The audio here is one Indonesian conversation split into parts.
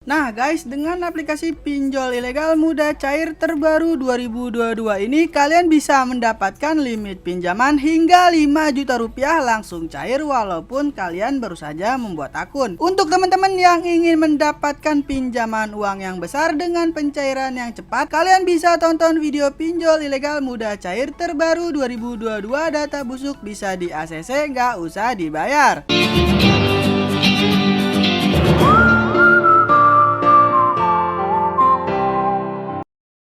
Nah guys, dengan aplikasi pinjol ilegal mudah cair terbaru 2022 ini, kalian bisa mendapatkan limit pinjaman hingga 5 juta rupiah langsung cair walaupun kalian baru saja membuat akun. Untuk teman-teman yang ingin mendapatkan pinjaman uang yang besar dengan pencairan yang cepat, kalian bisa tonton video pinjol ilegal mudah cair terbaru 2022, data busuk bisa di ACC, nggak usah dibayar.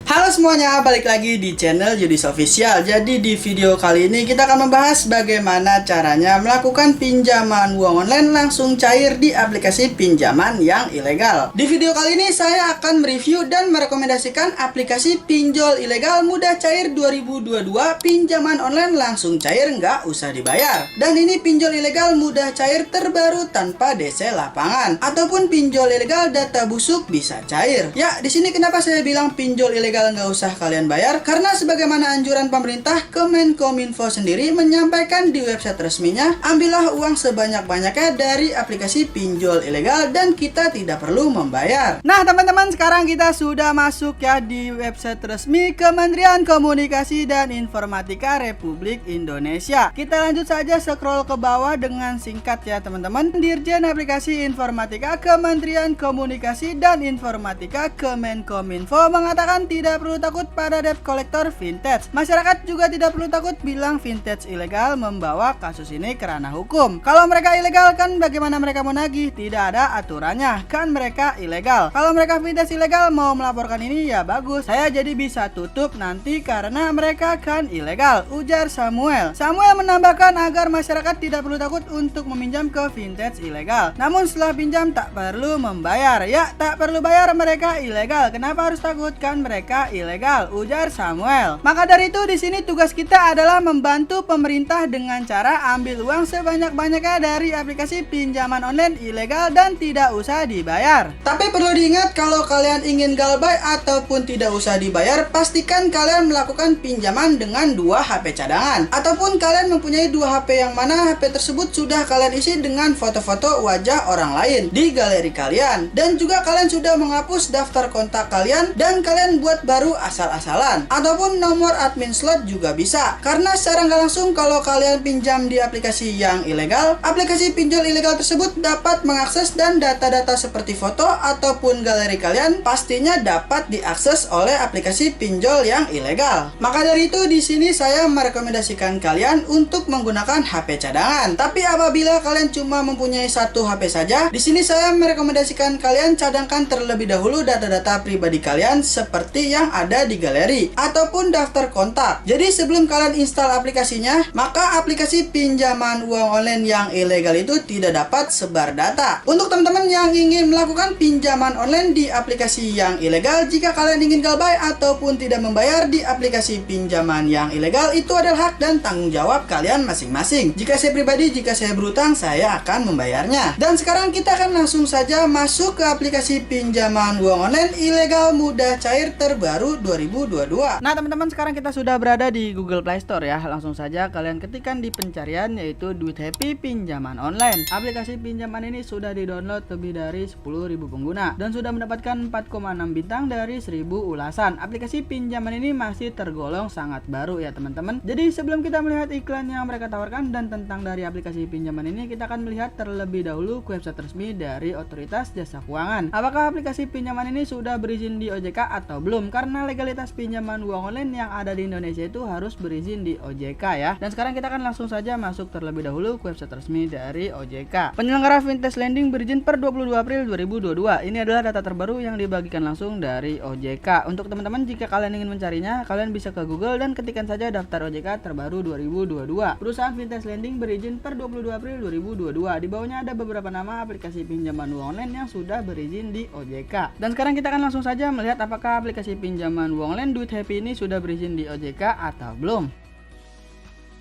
Halo semuanya, balik lagi di channel Yudis Official. Jadi di video kali ini kita akan membahas bagaimana caranya melakukan pinjaman uang online langsung cair di aplikasi pinjaman yang ilegal. Di video kali ini saya akan mereview dan merekomendasikan aplikasi pinjol ilegal mudah cair 2022, pinjaman online langsung cair nggak usah dibayar. Dan ini pinjol ilegal mudah cair terbaru tanpa DC lapangan, ataupun pinjol ilegal data busuk bisa cair. Ya, di sini kenapa saya bilang pinjol ilegal nggak usah kalian bayar, karena sebagaimana anjuran pemerintah, Kemenkominfo sendiri menyampaikan di website resminya, ambillah uang sebanyak-banyaknya dari aplikasi pinjol ilegal dan kita tidak perlu membayar. Nah teman-teman, sekarang kita sudah masuk ya di website resmi Kementerian Komunikasi dan Informatika Republik Indonesia. Kita lanjut saja scroll ke bawah dengan singkat ya teman-teman. Dirjen Aplikasi Informatika Kementerian Komunikasi dan Informatika Kemenkominfo mengatakan tidak perlu takut pada debt collector vintage. Masyarakat juga tidak perlu takut bilang vintage ilegal membawa kasus ini ke ranah hukum. Kalau mereka ilegal kan bagaimana mereka mau nagih? Tidak ada aturannya, kan mereka ilegal. Kalau mereka vintage ilegal mau melaporkan ini ya bagus, saya jadi bisa tutup nanti karena mereka kan ilegal, ujar Samuel. Samuel menambahkan agar masyarakat tidak perlu takut untuk meminjam ke vintage ilegal. Namun setelah pinjam tak perlu membayar. Ya, tak perlu bayar, mereka ilegal. Kenapa harus takut? Kan mereka ilegal, ujar Samuel. Maka dari itu di sini tugas kita adalah membantu pemerintah dengan cara ambil uang sebanyak-banyaknya dari aplikasi pinjaman online ilegal dan tidak usah dibayar. Tapi perlu diingat, kalau kalian ingin galbay ataupun tidak usah dibayar, pastikan kalian melakukan pinjaman dengan 2 HP cadangan, ataupun kalian mempunyai 2 HP yang mana HP tersebut sudah kalian isi dengan foto-foto wajah orang lain di galeri kalian, dan juga kalian sudah menghapus daftar kontak kalian dan kalian buat baru asal-asalan, ataupun nomor admin slot juga bisa. Karena secara nggak langsung kalau kalian pinjam di aplikasi yang ilegal, aplikasi pinjol ilegal tersebut dapat mengakses dan data-data seperti foto ataupun galeri kalian pastinya dapat diakses oleh aplikasi pinjol yang ilegal. Maka dari itu di sini saya merekomendasikan kalian untuk menggunakan HP cadangan. Tapi apabila kalian cuma mempunyai 1 HP saja, di sini saya merekomendasikan kalian cadangkan terlebih dahulu data-data pribadi kalian seperti yang ada di galeri ataupun daftar kontak. Jadi sebelum kalian install aplikasinya, maka aplikasi pinjaman uang online yang ilegal itu tidak dapat sebar data. Untuk teman-teman yang ingin melakukan pinjaman online di aplikasi yang ilegal, jika kalian ingin galbay ataupun tidak membayar di aplikasi pinjaman yang ilegal, itu adalah hak dan tanggung jawab kalian masing-masing. Jika saya pribadi, jika saya berutang, saya akan membayarnya. Dan sekarang kita akan langsung saja masuk ke aplikasi pinjaman uang online ilegal mudah cair terbaru 2022. Nah teman-teman, sekarang kita sudah berada di Google Play Store ya. Langsung saja kalian ketikkan di pencarian yaitu Duit Happy pinjaman online. Aplikasi pinjaman ini sudah di-download lebih dari 10.000 pengguna dan sudah mendapatkan 4,6 bintang dari 1000 ulasan. Aplikasi pinjaman ini masih tergolong sangat baru ya teman-teman. Jadi sebelum kita melihat iklan yang mereka tawarkan dan tentang dari aplikasi pinjaman ini, kita akan melihat terlebih dahulu ke website resmi dari Otoritas Jasa Keuangan. Apakah aplikasi pinjaman ini sudah berizin di OJK atau belum? Karena legalitas pinjaman uang online yang ada di Indonesia itu harus berizin di OJK ya. Dan sekarang kita akan langsung saja masuk terlebih dahulu ke website resmi dari OJK. Penyelenggara Vintage Lending berizin per 22 April 2022. Ini adalah data terbaru yang dibagikan langsung dari OJK. Untuk teman-teman, jika kalian ingin mencarinya, kalian bisa ke Google dan ketikkan saja daftar OJK terbaru 2022. Perusahaan Vintage Lending berizin per 22 April 2022. Di bawahnya ada beberapa nama aplikasi pinjaman uang online yang sudah berizin di OJK. Dan sekarang kita akan langsung saja melihat apakah aplikasi pinjaman uang online Duit Happy ini sudah berizin di OJK atau belum.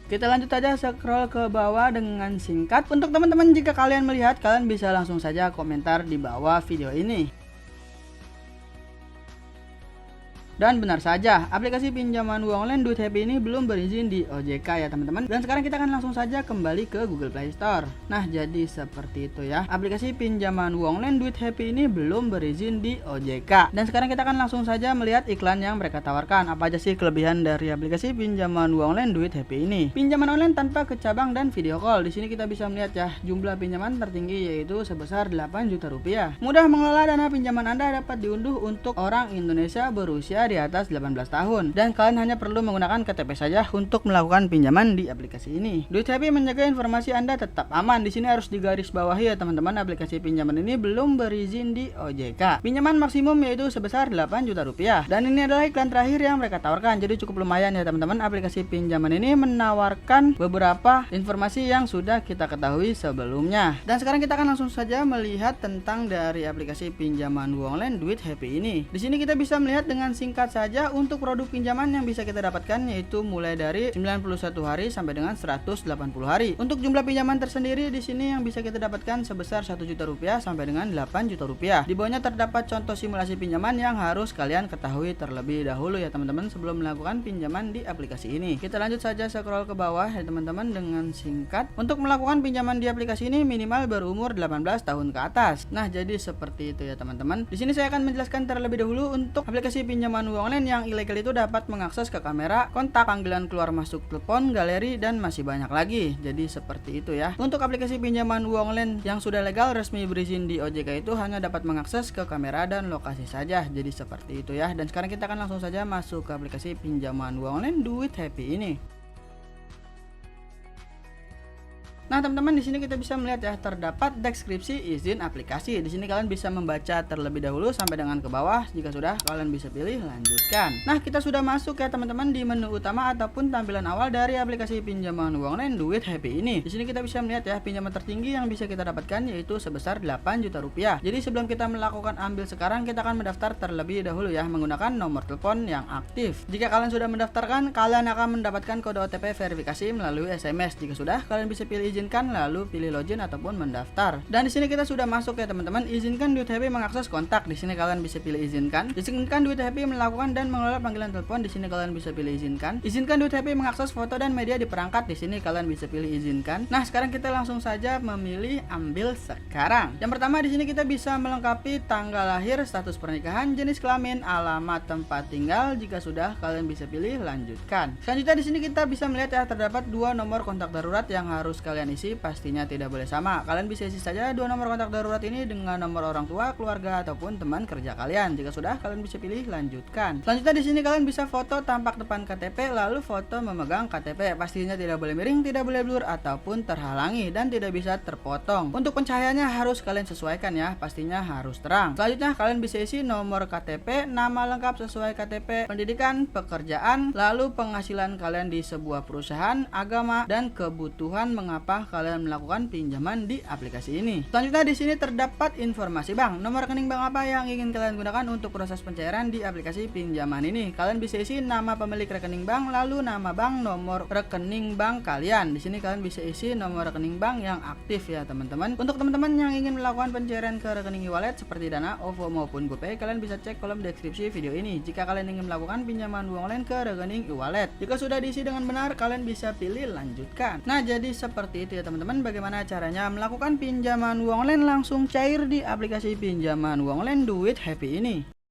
Kita lanjut saja scroll ke bawah dengan singkat. Untuk teman-teman, jika kalian melihat, kalian bisa langsung saja komentar di bawah video ini. Dan benar saja, aplikasi pinjaman uang online Duit Happy ini belum berizin di OJK ya teman-teman. Dan sekarang kita akan langsung saja kembali ke Google Play Store. Nah, jadi seperti itu ya. Aplikasi pinjaman uang online Duit Happy ini belum berizin di OJK. Dan sekarang kita akan langsung saja melihat iklan yang mereka tawarkan. Apa aja sih kelebihan dari aplikasi pinjaman uang online Duit Happy ini? Pinjaman online tanpa kecabang dan video call. Di sini kita bisa melihat ya, jumlah pinjaman tertinggi yaitu sebesar 8 juta rupiah. Mudah mengelola dana pinjaman Anda dapat diunduh untuk orang Indonesia berusia di atas 18 tahun dan kalian hanya perlu menggunakan KTP saja untuk melakukan pinjaman di aplikasi ini. Duit Happy menjaga informasi Anda tetap aman. Di sini harus digarisbawahi ya teman-teman, aplikasi pinjaman ini belum berizin di OJK. Pinjaman maksimum yaitu sebesar 8 juta rupiah. Dan ini adalah iklan terakhir yang mereka tawarkan. Jadi cukup lumayan ya teman-teman, aplikasi pinjaman ini menawarkan beberapa informasi yang sudah kita ketahui sebelumnya. Dan sekarang kita akan langsung saja melihat tentang dari aplikasi pinjaman uang online Duit Happy ini. Di sini kita bisa melihat dengan singkat saja untuk produk pinjaman yang bisa kita dapatkan yaitu mulai dari 91 hari sampai dengan 180 hari. Untuk jumlah pinjaman tersendiri di sini yang bisa kita dapatkan sebesar 1 juta rupiah sampai dengan 8 juta rupiah. Di bawahnya terdapat contoh simulasi pinjaman yang harus kalian ketahui terlebih dahulu ya teman-teman sebelum melakukan pinjaman di aplikasi ini. Kita lanjut saja scroll ke bawah ya teman-teman dengan singkat. Untuk melakukan pinjaman di aplikasi ini minimal berumur 18 tahun ke atas. Nah, jadi seperti itu ya teman-teman. Di sini saya akan menjelaskan terlebih dahulu untuk aplikasi pinjaman uang online yang ilegal itu dapat mengakses ke kamera, kontak, panggilan keluar masuk telepon, galeri, dan masih banyak lagi. Jadi seperti itu ya. Untuk aplikasi pinjaman uang online yang sudah legal resmi berizin di OJK itu hanya dapat mengakses ke kamera dan lokasi saja. Jadi seperti itu ya. Dan sekarang kita akan langsung saja masuk ke aplikasi pinjaman uang online Duit Happy ini. Nah teman-teman, di sini kita bisa melihat ya terdapat deskripsi izin aplikasi. Di sini kalian bisa membaca terlebih dahulu sampai dengan ke bawah. Jika sudah, kalian bisa pilih lanjutkan. Nah, kita sudah masuk ya teman-teman di menu utama ataupun tampilan awal dari aplikasi pinjaman uang online Duit Happy ini. Di sini kita bisa melihat ya pinjaman tertinggi yang bisa kita dapatkan yaitu sebesar 8 juta rupiah. Jadi sebelum kita melakukan ambil sekarang, kita akan mendaftar terlebih dahulu ya menggunakan nomor telepon yang aktif. Jika kalian sudah mendaftarkan, kalian akan mendapatkan kode OTP verifikasi melalui SMS. Jika sudah, kalian bisa pilih izinkan lalu pilih login ataupun mendaftar. Dan di sini kita sudah masuk ya teman-teman. Izinkan Duit Happy mengakses kontak. Di sini kalian bisa pilih izinkan. Izinkan Duit Happy melakukan dan mengelola panggilan telepon. Di sini kalian bisa pilih izinkan. Izinkan Duit Happy mengakses foto dan media di perangkat. Di sini kalian bisa pilih izinkan. Nah, sekarang kita langsung saja memilih ambil sekarang. Yang pertama di sini kita bisa melengkapi tanggal lahir, status pernikahan, jenis kelamin, alamat tempat tinggal. Jika sudah, kalian bisa pilih lanjutkan. Selanjutnya di sini kita bisa melihat ya terdapat dua nomor kontak darurat yang harus kalian isi. Pastinya tidak boleh sama. Kalian bisa isi saja dua nomor kontak darurat ini dengan nomor orang tua, keluarga ataupun teman kerja kalian. Jika sudah, kalian bisa pilih lanjutkan. Selanjutnya di sini kalian bisa foto tampak depan KTP lalu foto memegang KTP. Pastinya tidak boleh miring, tidak boleh blur ataupun terhalangi dan tidak bisa terpotong. Untuk pencahayaannya harus kalian sesuaikan ya. Pastinya harus terang. Selanjutnya kalian bisa isi nomor KTP, nama lengkap sesuai KTP, pendidikan, pekerjaan, lalu penghasilan kalian di sebuah perusahaan, agama dan kebutuhan mengapa kalian melakukan pinjaman di aplikasi ini. Selanjutnya di sini terdapat informasi bank. Nomor rekening bank apa yang ingin kalian gunakan untuk proses pencairan di aplikasi pinjaman ini. Kalian bisa isi nama pemilik rekening bank, lalu nama bank, nomor rekening bank kalian. Di sini kalian bisa isi nomor rekening bank yang aktif ya teman-teman. Untuk teman-teman yang ingin melakukan pencairan ke rekening e-wallet seperti Dana, OVO maupun GoPay, kalian bisa cek kolom deskripsi video ini jika kalian ingin melakukan pinjaman uang online ke rekening e-wallet. Jika sudah diisi dengan benar, kalian bisa pilih lanjutkan. Nah, jadi seperti itu ya teman-teman, bagaimana caranya melakukan pinjaman uang online langsung cair di aplikasi pinjaman uang online Duit Happy ini.